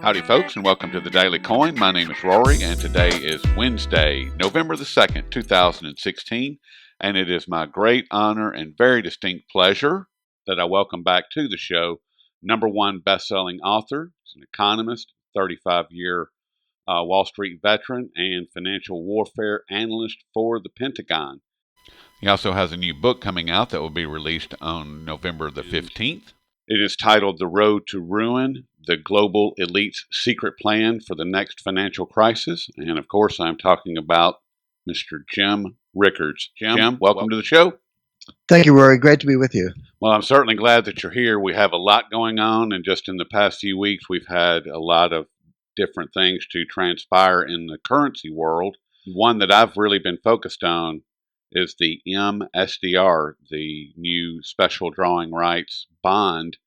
Howdy, folks, and welcome to the Daily Coin. My name is Rory, and today is Wednesday, November the 2nd, 2016, and it is my great honor and very distinct pleasure that I welcome back to the show number one best-selling author, he's an economist, 35-year Wall Street veteran, and financial warfare analyst for the Pentagon. He also has a new book coming out that will be released on November the 15th. It is titled The Road to Ruin, The Global Elite's Secret Plan for the Next Financial Crisis. And of course, I'm talking about Mr. Jim Rickards. Jim, welcome to the show. Thank you, Rory. Great to be with you. Well, I'm certainly glad that you're here. We have a lot going on, and just in the past few weeks, we've had a lot of different things to transpire in the currency world. One that I've really been focused on is the MSDR, the new special drawing rights bond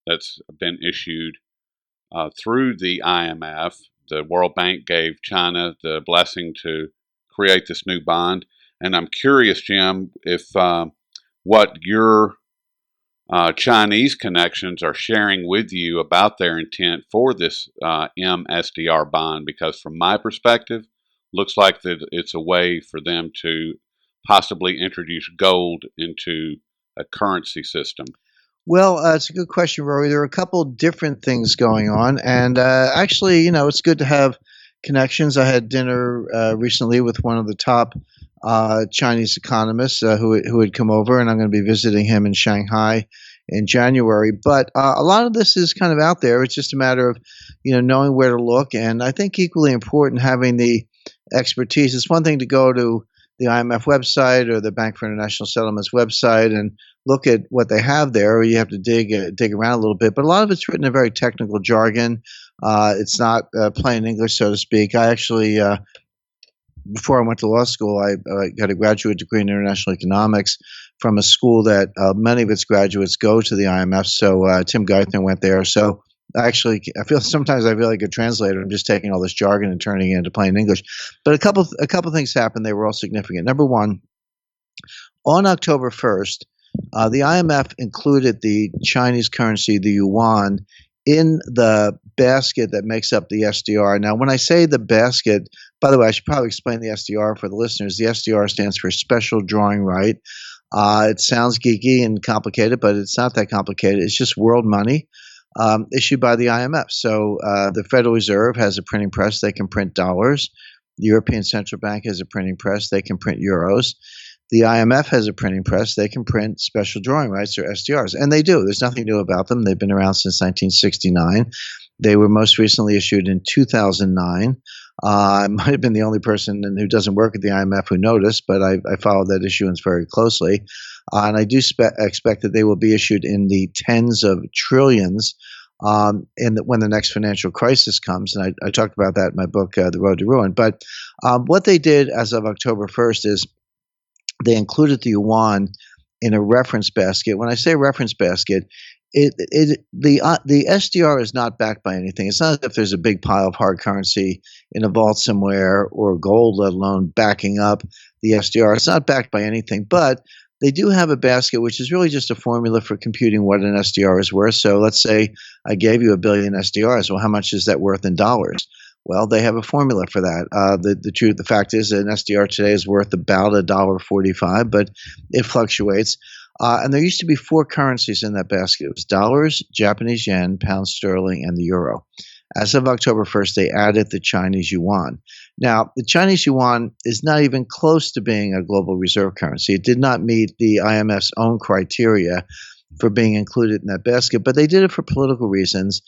that's been issued through the IMF. The World Bank gave China the blessing to create this new bond. And I'm curious, Jim, if what your Chinese connections are sharing with you about their intent for this MSDR bond, because from my perspective, looks like that it's a way for them to possibly introduce gold into a currency system. Well, it's a good question, Rory. There are a couple different things going on. And actually, it's good to have connections. I had dinner recently with one of the top Chinese economists who had come over, and I'm going to be visiting him in Shanghai in January. But a lot of this is kind of out there. It's just a matter of, knowing where to look. And I think equally important, having the expertise. It's one thing to go to the IMF website or the Bank for International Settlements website and look at what they have there, or you have to dig around a little bit. But a lot of it's written in very technical jargon. It's not plain English, so to speak. I actually, before I went to law school, I got a graduate degree in international economics from a school that many of its graduates go to the IMF. So Tim Geithner went there. So actually, sometimes I feel like a translator. I'm just taking all this jargon and turning it into plain English. But a couple things happened. They were all significant. Number one, on October 1st, the IMF included the Chinese currency, the yuan, in the basket that makes up the SDR. Now, when I say the basket, by the way, I should probably explain the SDR for the listeners. The SDR stands for Special Drawing Right. It sounds geeky and complicated, but it's not that complicated. It's just world money. Issued by the IMF. So the Federal Reserve has a printing press. They can print dollars. The European Central Bank has a printing press. They can print euros. The IMF has a printing press. They can print special drawing rights, or SDRs. And they do. There's nothing new about them. They've been around since 1969. They were most recently issued in 2009. I might have been the only person who doesn't work at the IMF who noticed, but I followed that issuance very closely. And I do expect that they will be issued in the tens of trillions when the next financial crisis comes. And I talked about that in my book, The Road to Ruin. But what they did as of October 1st is they included the yuan in a reference basket. When I say reference basket, the SDR is not backed by anything. It's not as if there's a big pile of hard currency in a vault somewhere, or gold, let alone backing up the SDR. It's not backed by anything, but they do have a basket, which is really just a formula for computing what an SDR is worth. So let's say I gave you 1 billion SDRs. Well, how much is that worth in dollars? Well, they have a formula for that. The fact is that an SDR today is worth about $1.45, but it fluctuates. And there used to be 4 currencies in that basket. It was dollars, Japanese yen, pound sterling, and the euro. As of October 1st, they added the Chinese yuan. Now, the Chinese yuan is not even close to being a global reserve currency. It did not meet the IMF's own criteria for being included in that basket, but they did it for political reasons,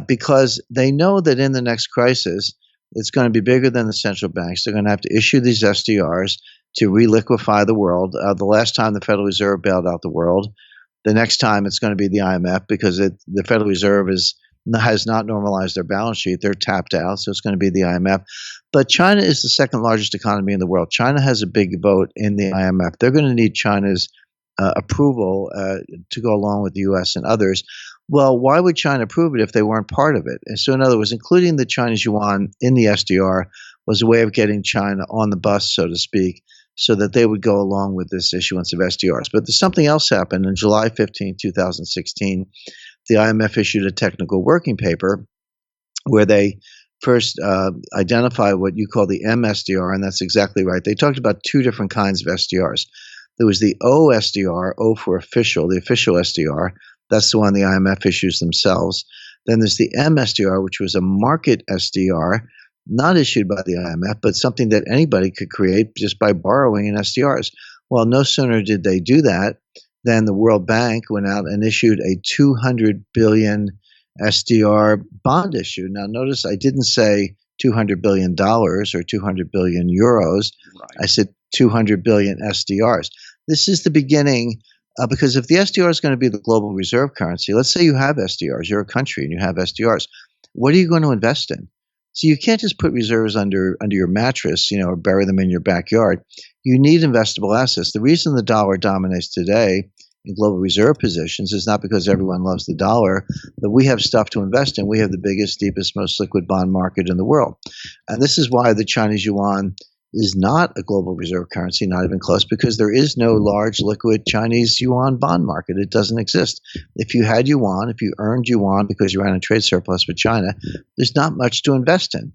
because they know that in the next crisis, it's going to be bigger than the central banks. They're going to have to issue these SDRs to reliquify the world. The last time the Federal Reserve bailed out the world, the next time it's going to be the IMF, because the Federal Reserve has not normalized their balance sheet. They're tapped out, so it's going to be the IMF. But China is the second largest economy in the world. China has a big vote in the IMF. They're going to need China's approval to go along with the U.S. and others. Well, why would China approve it if they weren't part of it? And so, in other words, including the Chinese yuan in the SDR was a way of getting China on the bus, so to speak, so that they would go along with this issuance of SDRs. But there's something else happened. On July 15, 2016, the IMF issued a technical working paper where they first identify what you call the MSDR, and that's exactly right. They talked about two different kinds of SDRs. There was the OSDR, O for official, the official SDR. That's the one the IMF issues themselves. Then there's the MSDR, which was a market SDR, not issued by the IMF, but something that anybody could create just by borrowing in SDRs. Well, no sooner did they do that than the World Bank went out and issued a 200 billion SDR bond issue. Now, notice I didn't say $200 billion or 200 billion euros. Right. I said 200 billion SDRs. This is the beginning, because if the SDR is going to be the global reserve currency, let's say you have SDRs, you're a country and you have SDRs, what are you going to invest in? So you can't just put reserves under your mattress, or bury them in your backyard. You need investable assets. The reason the dollar dominates today in global reserve positions is not because everyone loves the dollar, but we have stuff to invest in. We have the biggest, deepest, most liquid bond market in the world. And this is why the Chinese yuan is not a global reserve currency, not even close, because there is no large liquid Chinese yuan bond market. It doesn't exist. If you had yuan, if you earned yuan because you ran a trade surplus with China, there's not much to invest in.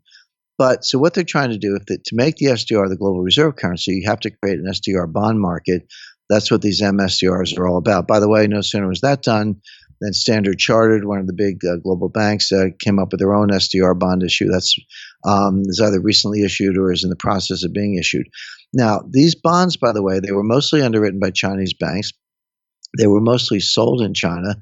But so what they're trying to do, to make the SDR the global reserve currency, you have to create an SDR bond market. That's what these MSDRs are all about. By the way, no sooner was that done than Standard Chartered, one of the big global banks, came up with their own SDR bond issue. That's is either recently issued or is in the process of being issued. Now, these bonds, by the way, they were mostly underwritten by Chinese banks. They were mostly sold in China.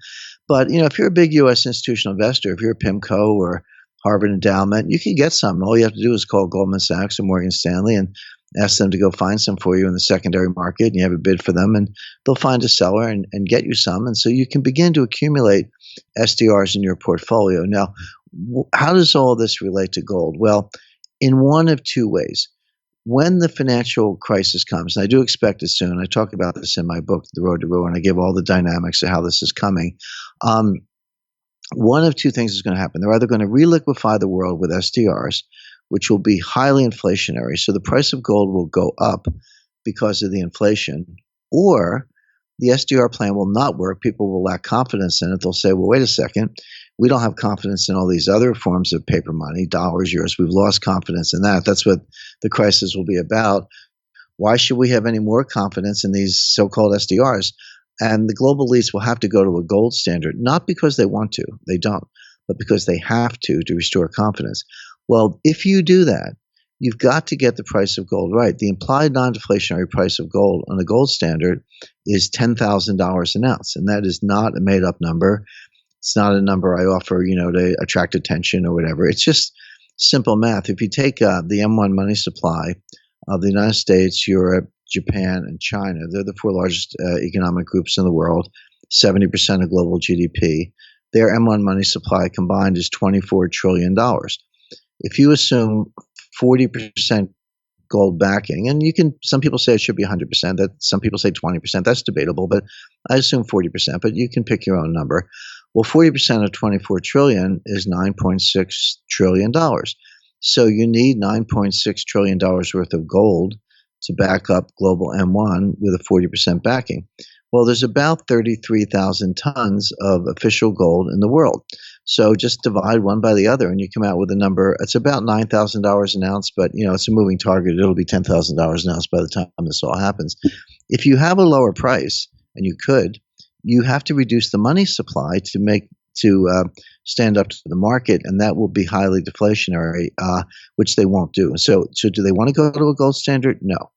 But, if you're a big U.S. institutional investor, if you're a PIMCO or Harvard Endowment, you can get some. All you have to do is call Goldman Sachs or Morgan Stanley and ask them to go find some for you in the secondary market, and you have a bid for them, and they'll find a seller and get you some. And so you can begin to accumulate SDRs in your portfolio. Now, how does all this relate to gold? Well, in one of two ways. When the financial crisis comes, and I do expect it soon, I talk about this in my book, The Road to Ruin. I give all the dynamics of how this is coming. One of two things is going to happen. They're either going to reliquify the world with SDRs, which will be highly inflationary. So the price of gold will go up because of the inflation, or the SDR plan will not work. People will lack confidence in it. They'll say, well, wait a second. We don't have confidence in all these other forms of paper money, dollars, euros. We've lost confidence in that. That's what the crisis will be about. Why should we have any more confidence in these so-called SDRs? And the global elites will have to go to a gold standard, not because they want to, they don't, but because they have to restore confidence. Well, if you do that, you've got to get the price of gold right. The implied non-deflationary price of gold on a gold standard is $10,000 an ounce, and that is not a made-up number. It's not a number I offer, to attract attention or whatever. It's just simple math. If you take the M1 money supply of the United States, Europe, Japan, and China, they're the four largest economic groups in the world, 70% of global GDP. Their M1 money supply combined is $24 trillion. If you assume 40% gold backing, and some people say it should be 100%, that some people say 20%, that's debatable, but I assume 40%, but you can pick your own number. Well, 40% of 24 trillion is $9.6 trillion. So you need $9.6 trillion worth of gold to back up global M1 with a 40% backing. Well, there's about 33,000 tons of official gold in the world. So just divide one by the other and you come out with a number. It's about $9,000 an ounce, but it's a moving target. It'll be $10,000 an ounce by the time this all happens. If you have a lower price, and you have to reduce the money supply to stand up to the market, and that will be highly deflationary, which they won't do. So do they want to go to a gold standard? No,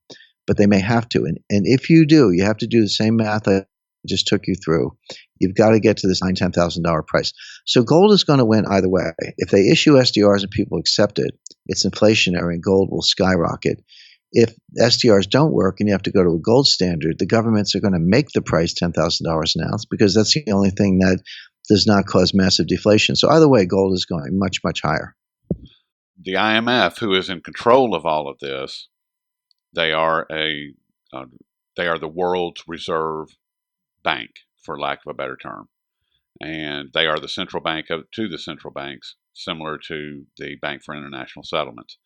but they may have to. And if you do, you have to do the same math I just took you through. You've got to get to this $10,000 price. So gold is going to win either way. If they issue SDRs and people accept it, it's inflationary and gold will skyrocket. If SDRs don't work and you have to go to a gold standard, the governments are going to make the price $10,000 an ounce because that's the only thing that does not cause massive deflation. So either way, gold is going much, much higher. The IMF, who is in control of all of this, they are the world's reserve bank, for lack of a better term, and they are the central bank to the central banks, similar to the Bank for International Settlements.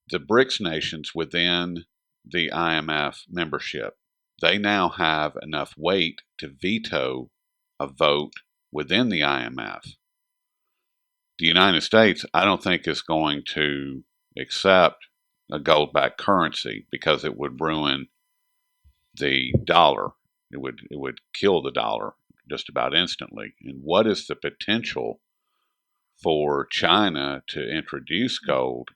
The BRICS nations within the IMF membership, they now have enough weight to veto a vote within the IMF the United States, I don't think is going to accept a gold-backed currency because it would ruin the dollar. It would kill the dollar just about instantly. And what is the potential for China to introduce gold?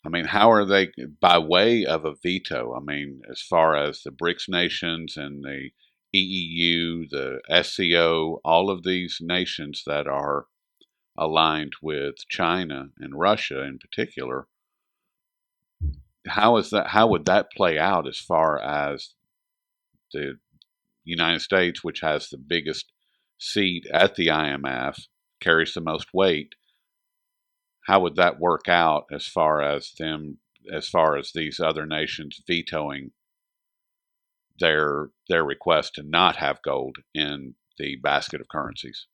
I mean, how are they, by way of a veto? I mean, as far as the BRICS nations and the EEU, the SCO, all of these nations that are aligned with China and Russia in particular, how is that? How would that play out as far as the United States, which has the biggest seat at the IMF, carries the most weight? How would that work out as far as these other nations vetoing their request to not have gold in the basket of currencies?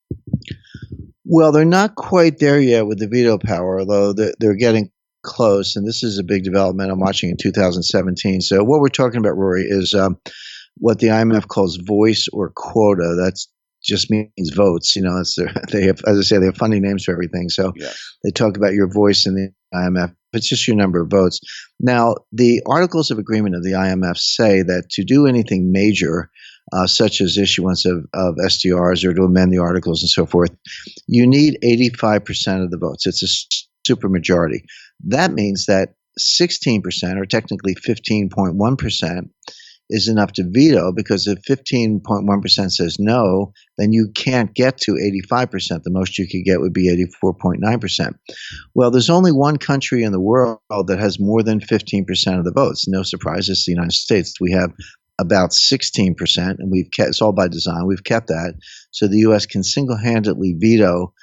Well, they're not quite there yet with the veto power, although they're getting close. And this is a big development I'm watching in 2017. So what we're talking about, Rory, is what the IMF calls voice or quota. That's just means votes. You know, they have, as I say, they have funny names for everything. So Yes. they talk about your voice in the IMF. It's just your number of votes. Now, the Articles of Agreement of the IMF say that to do anything major, such as issuance of SDRs or to amend the articles and so forth, you need 85% of the votes. It's a supermajority. That means that 16%, or technically 15.1%, is enough to veto, because if 15.1% says no, then you can't get to 85%. The most you could get would be 84.9%. Well, there's only one country in the world that has more than 15% of the votes. No surprise, it's the United States. We have about 16%, and we've kept, it's all by design. We've kept that. So the U.S. can single-handedly veto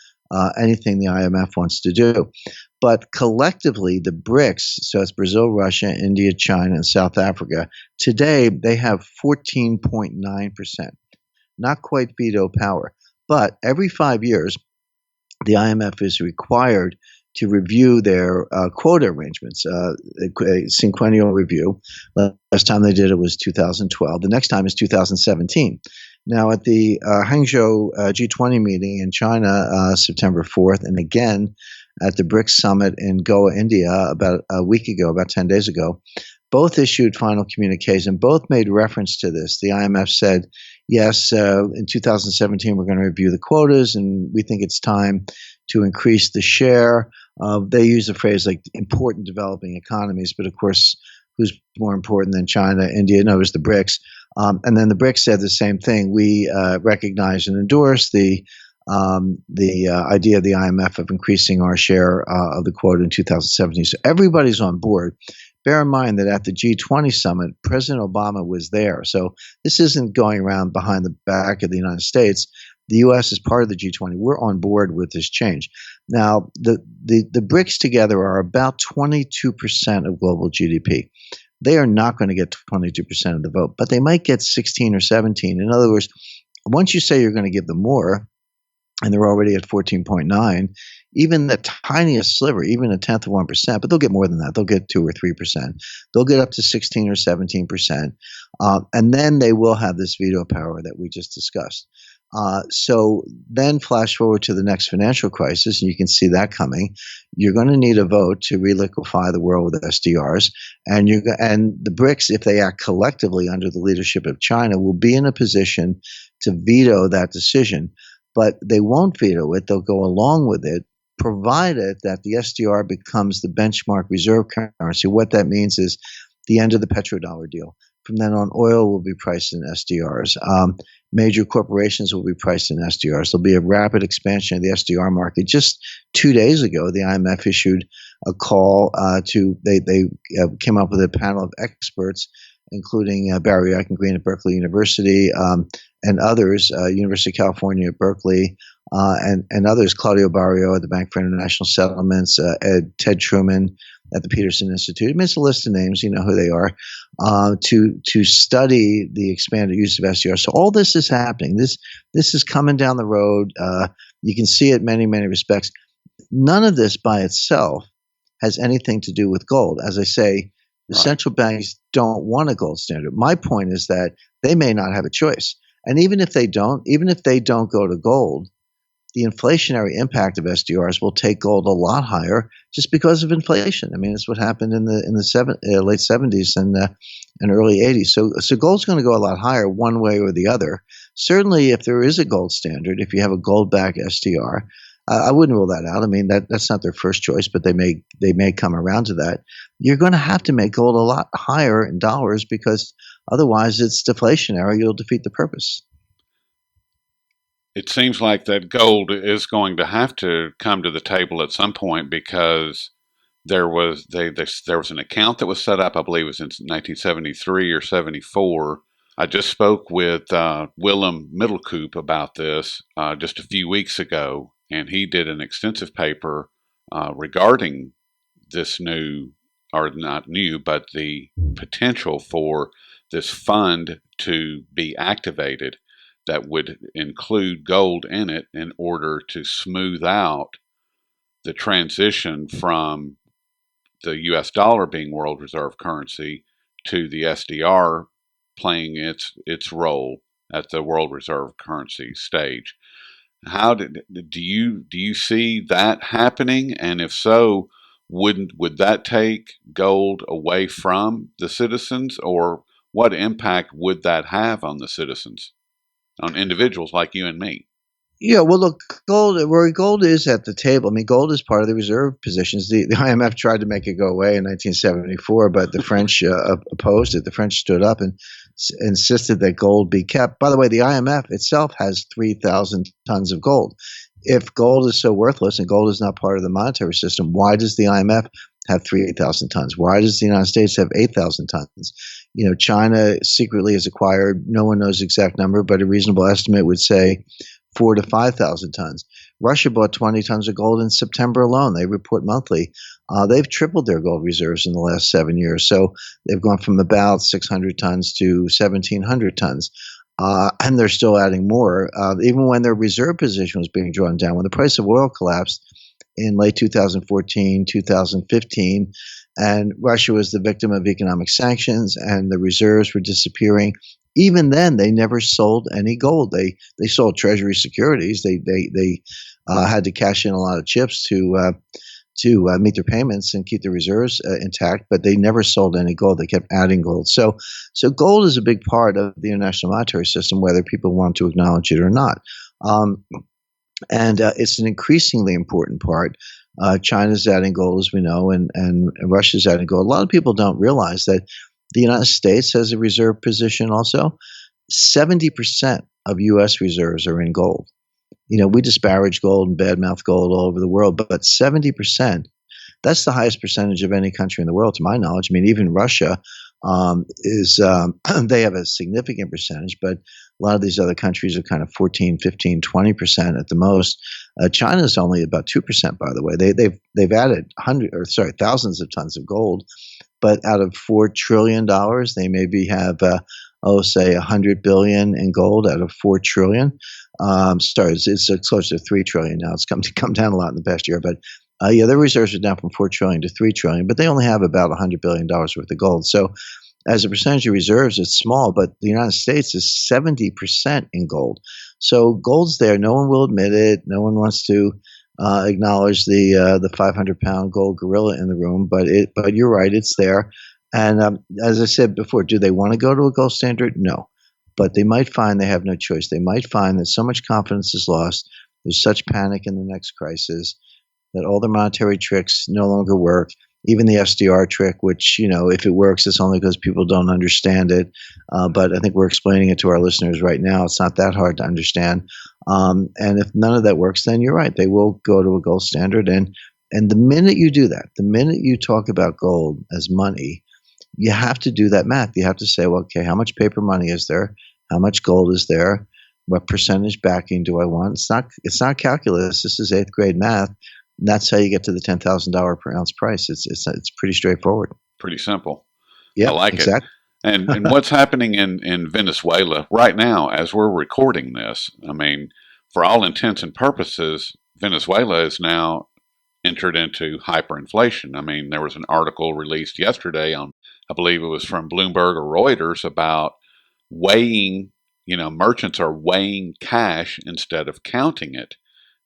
anything the IMF wants to do. But collectively, the BRICS, so it's Brazil, Russia, India, China, and South Africa, today they have 14.9%. Not quite veto power. But every 5 years, the IMF is required to review their quota arrangements, a quinquennial review. Last time they did it was 2012. The next time is 2017. Now, at the Hangzhou G20 meeting in China, September 4th, and again at the BRICS summit in Goa, India, about a week ago, about 10 days ago, both issued final communiques and both made reference to this. The IMF said, yes, in 2017, we're going to review the quotas, and we think it's time to increase the share. They use the phrase like important developing economies, but of course, who's more important than China, India? No, it was the BRICS. And then the BRICS said the same thing. We recognize and endorse the idea of the IMF of increasing our share of the quota in 2017. So everybody's on board. Bear in mind that at the G20 summit, President Obama was there. So this isn't going around behind the back of the United States. The U.S. is part of the G20. We're on board with this change. Now, the BRICS together are about 22% of global GDP. They are not going to get 22% of the vote, but they might get 16 or 17. In other words, once you say you're going to give them more, and they're already at 14.9, even the tiniest sliver, even a tenth of 1%, but they'll get more than that. They'll get 2 or 3%. They'll get up to 16 or 17%. And then they will have this veto power that we just discussed. So then flash forward to the next financial crisis, and you can see that coming. You're going to need a vote to reliquefy the world with SDRs. And the BRICS, if they act collectively under the leadership of China, will be in a position to veto that decision. But they won't veto it. They'll go along with it, provided that the SDR becomes the benchmark reserve currency. What that means is the end of the petrodollar deal. From then on, oil will be priced in SDRs. Major corporations will be priced in SDRs. There'll be a rapid expansion of the SDR market. Just 2 days ago, the IMF issued a call they came up with a panel of experts, including Barry Eichengreen at Berkeley University and others, University of California at Berkeley, and others, Claudio Barrio at the Bank for International Settlements, Ted Truman at the Peterson Institute. I mean, it's a list of names, you know who they are, to study the expanded use of SDR. So all this is happening. This is coming down the road. You can see it in many, many respects. None of this by itself has anything to do with gold. As I say, the central banks don't want a gold standard. My point is that they may not have a choice. And even if they don't go to gold, the inflationary impact of SDRs will take gold a lot higher just because of inflation. I mean, it's what happened in the late 70s and early 80s. So gold's going to go a lot higher one way or the other. Certainly, if there is a gold standard, if you have a gold-backed SDR, I wouldn't rule that out. I mean, that's not their first choice, but they may come around to that. You're going to have to make gold a lot higher in dollars because otherwise it's deflationary. You'll defeat the purpose. It seems like that gold is going to have to come to the table at some point because there was an account that was set up, I believe it was in 1973 or 74. I just spoke with Willem Middelkoop about this just a few weeks ago, and he did an extensive paper regarding this new, or not new, but the potential for this fund to be activated that would include gold in it in order to smooth out the transition from the US dollar being world reserve currency to the SDR playing its role at the world reserve currency stage. How do you see that happening? And if so, would that take gold away from the citizens, or what impact would that have on the citizens, on individuals like you and me? Yeah, well, look, gold is at the table. I mean, gold is part of the reserve positions. The IMF tried to make it go away in 1974, but the French opposed it. The French stood up and insisted that gold be kept. By the way, the IMF itself has 3,000 tons of gold. If gold is so worthless and gold is not part of the monetary system, why does the IMF have 3,000 tons? Why does the United States have 8,000 tons? You know, China secretly has acquired, no one knows the exact number, but a reasonable estimate would say 4,000 to 5,000 tons. Russia bought 20 tons of gold in September alone. They report monthly. They've tripled their gold reserves in the last 7 years. So they've gone from about 600 tons to 1,700 tons. And they're still adding more. Even when their reserve position was being drawn down, when the price of oil collapsed in late 2014, 2015, and Russia was the victim of economic sanctions and the reserves were disappearing. Even then, they never sold any gold. They sold treasury securities. They had to cash in a lot of chips to meet their payments and keep the reserves intact, but they never sold any gold. They kept adding gold. So gold is a big part of the international monetary system, whether people want to acknowledge it or not. And it's an increasingly important part. China's adding gold, as we know, and Russia's adding gold. A lot of people don't realize that the United States has a reserve position also. 70% of U.S. reserves are in gold. You know, we disparage gold and badmouth gold all over the world, but 70%, that's the highest percentage of any country in the world, to my knowledge. I mean, even Russia they have a significant percentage, but a lot of these other countries are kind of 14, 15, 20% at the most. China's only about 2%, by the way. They've added thousands of tons of gold, but out of $4 trillion, they maybe have, say $100 billion in gold out of $4 trillion. It's closer to $3 trillion now. It's come down a lot in the past year, but their reserves are down from $4 trillion to $3 trillion, but they only have about $100 billion worth of gold. So as a percentage of reserves, it's small, but the United States is 70% in gold. So gold's there. No one will admit it. No one wants to acknowledge the 500-pound gold gorilla in the room, but you're right, it's there. And as I said before, do they want to go to a gold standard? No, but they might find they have no choice. They might find that so much confidence is lost. There's such panic in the next crisis that all the monetary tricks no longer work. Even the SDR trick, which, you know, if it works, it's only because people don't understand it. But I think we're explaining it to our listeners right now. It's not that hard to understand. And if none of that works, then you're right. They will go to a gold standard. And the minute you do that, the minute you talk about gold as money, you have to do that math. You have to say, well, okay, how much paper money is there? How much gold is there? What percentage backing do I want? It's not calculus. This is 8th grade math. And that's how you get to the $10,000 per ounce price. It's pretty straightforward. Pretty simple. Yeah, I like exactly. it. And what's happening in Venezuela right now as we're recording this, I mean, for all intents and purposes, Venezuela is now entered into hyperinflation. I mean, there was an article released yesterday on, I believe it was from Bloomberg or Reuters, about weighing, merchants are weighing cash instead of counting it.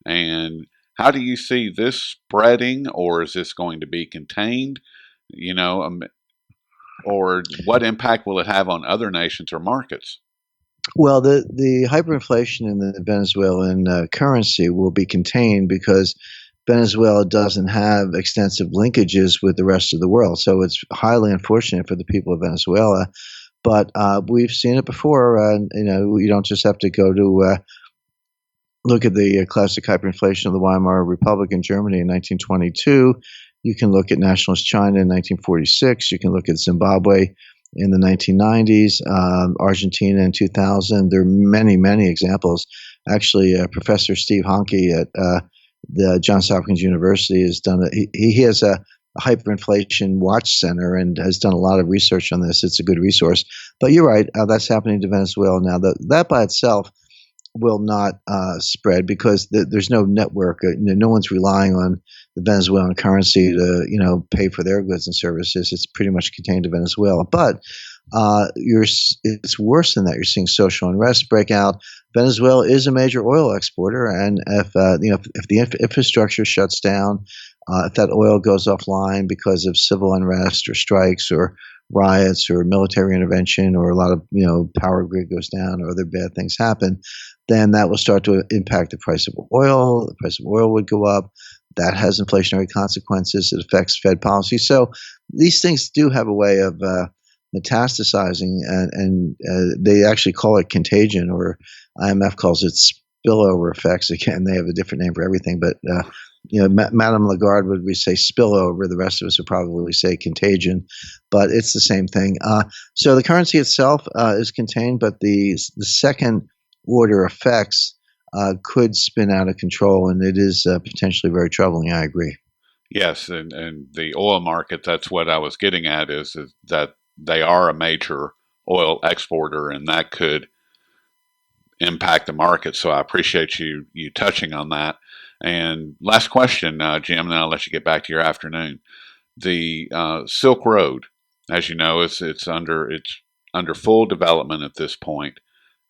And how do you see this spreading, or is this going to be contained? You know, or what impact will it have on other nations or markets? Well, the hyperinflation in the Venezuelan currency will be contained because Venezuela doesn't have extensive linkages with the rest of the world. So it's highly unfortunate for the people of Venezuela. But we've seen it before. You don't just have to go to look at the classic hyperinflation of the Weimar Republic in Germany in 1922. You can look at nationalist China in 1946. You can look at Zimbabwe in the 1990s, Argentina in 2000. There are many, many examples. Actually, Professor Steve Honke at the Johns Hopkins University has done it. He has a hyperinflation watch center and has done a lot of research on this. It's a good resource. But you're right, that's happening to Venezuela now. That by itself will not spread because there's no network. No one's relying on the Venezuelan currency to pay for their goods and services. It's pretty much contained to Venezuela. But it's worse than that. You're seeing social unrest break out. Venezuela is a major oil exporter, and if the infrastructure shuts down, if that oil goes offline because of civil unrest or strikes or riots or military intervention, or a lot of power grid goes down or other bad things happen, then that will start to impact the price of oil. The price of oil would go up. That has inflationary consequences. It affects Fed policy. So these things do have a way of metastasizing, and they actually call it contagion, or IMF calls it spillover effects. Again, they have a different name for everything, but Madame Lagarde would say spillover. The rest of us would probably say contagion, but it's the same thing. So the currency itself is contained, but the second order effects could spin out of control, and it is potentially very troubling. I agree. Yes, and the oil market, that's what I was getting at, is that they are a major oil exporter, and that could impact the market. So I appreciate you touching on that. And last question, Jim, and then I'll let you get back to your afternoon. The Silk Road, as you know, it's under full development at this point,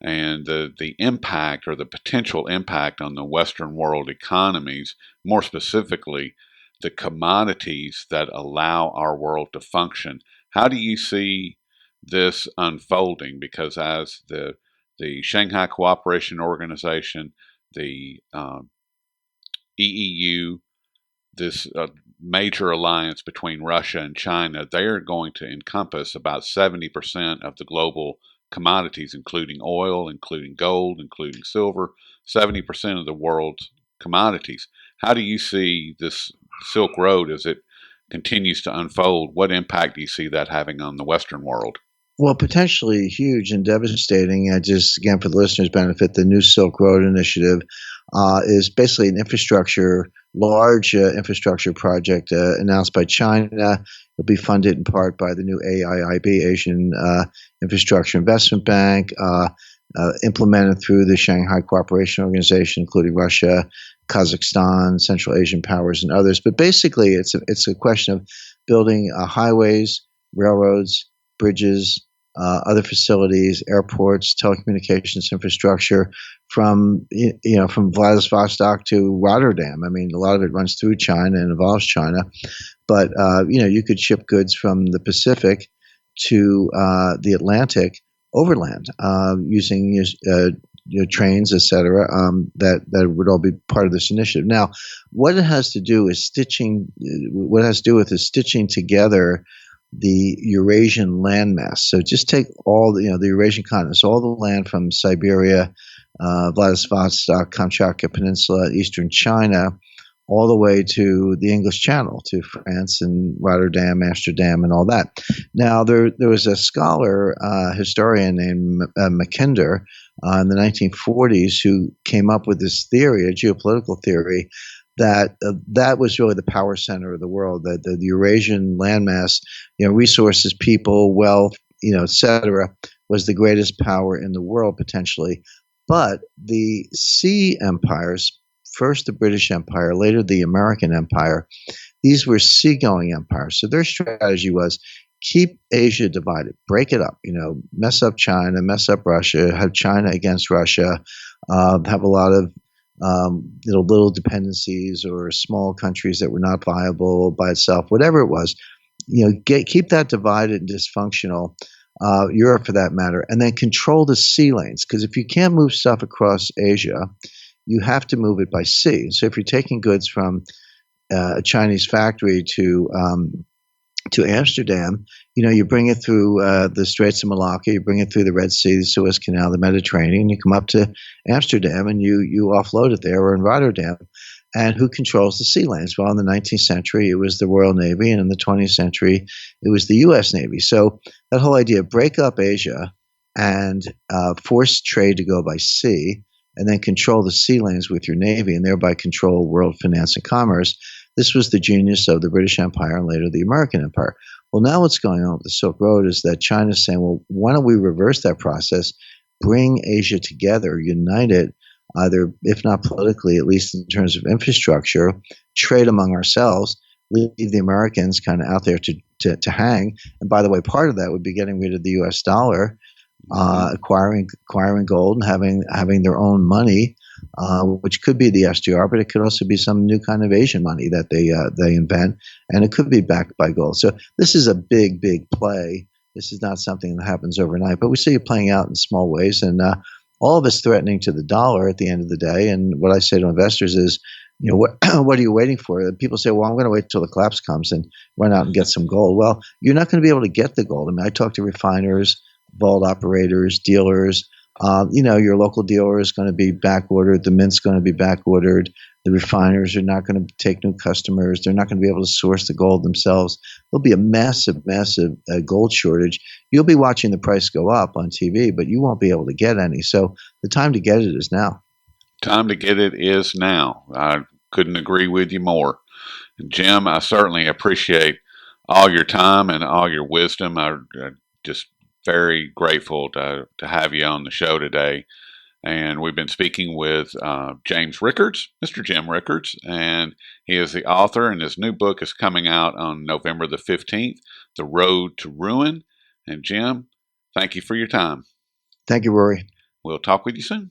and the impact, or the potential impact, on the Western world economies, more specifically the commodities that allow our world to function. How do you see this unfolding? Because as the Shanghai Cooperation Organization, the EEU, this major alliance between Russia and China, they are going to encompass about 70% of the global commodities, including oil, including gold, including silver, 70% of the world's commodities. How do you see this Silk Road as it continues to unfold? What impact do you see that having on the Western world? Well, potentially huge and devastating. Just again, for the listeners' benefit, the New Silk Road Initiative is basically an large infrastructure project announced by China. It'll be funded in part by the new AIIB, Asian Infrastructure Investment Bank, implemented through the Shanghai Cooperation Organization, including Russia, Kazakhstan, Central Asian powers, and others. But basically, it's a question of building highways, railroads, bridges, other facilities, airports, telecommunications infrastructure from Vladivostok to Rotterdam. I mean, a lot of it runs through China and involves China, but you could ship goods from the Pacific to the Atlantic overland using trains, etc. That would all be part of this initiative. Now, what it has to do is stitching together the Eurasian landmass. So just take all the Eurasian continent, so all the land from Siberia, Vladivostok, Kamchatka Peninsula, eastern China, all the way to the English Channel, to France and Rotterdam, Amsterdam, and all that. Now, there was a scholar, historian named Mackinder in the 1940s who came up with this theory, a geopolitical theory, that was really the power center of the world. The Eurasian landmass, resources, people, wealth, etc., was the greatest power in the world potentially. But the sea empires, first the British Empire, later the American Empire, these were seagoing empires. So their strategy was keep Asia divided, break it up, mess up China, mess up Russia, have China against Russia, have a lot of little dependencies or small countries that were not viable by itself, whatever it was. Keep that divided and dysfunctional. Europe, for that matter, and then control the sea lanes. Because if you can't move stuff across Asia, you have to move it by sea. So if you're taking goods from a Chinese factory to Amsterdam, you bring it through the Straits of Malacca, you bring it through the Red Sea, the Suez Canal, the Mediterranean, you come up to Amsterdam and you offload it there or in Rotterdam. And who controls the sea lanes? Well, in the 19th century, it was the Royal Navy, and in the 20th century, it was the U.S. Navy. So that whole idea, break up Asia and force trade to go by sea, and then control the sea lanes with your Navy, and thereby control world finance and commerce. This was the genius of the British Empire and later the American Empire. Well, now what's going on with the Silk Road is that China's saying, well, why don't we reverse that process, bring Asia together, unite it, either, if not politically, at least in terms of infrastructure, trade among ourselves, leave the Americans kind of out there to hang. And by the way, part of that would be getting rid of the U.S. dollar, acquiring gold and having their own money, which could be the SDR, but it could also be some new kind of Asian money that they invent, and it could be backed by gold. So this is a big play. This is not something that happens overnight, but we see it playing out in small ways, and all of it's threatening to the dollar at the end of the day. And what I say to investors is, what are you waiting for? People say, well, I'm going to wait till the collapse comes and run out and get some gold. Well, you're not going to be able to get the gold. I mean, I talk to refiners, vault operators, dealers. Your local dealer is going to be back ordered. The mint's going to be back ordered. The refiners are not going to take new customers. They're not going to be able to source the gold themselves. There'll be a massive gold shortage. You'll be watching the price go up on TV, but you won't be able to get any. So the time to get it is now. Time to get it is now. I couldn't agree with you more. Jim, I certainly appreciate all your time and all your wisdom. I'm just very grateful to have you on the show today. And we've been speaking with James Rickards, Mr. Jim Rickards, and he is the author, and his new book is coming out on November the 15th, The Road to Ruin. And Jim, thank you for your time. Thank you, Rory. We'll talk with you soon.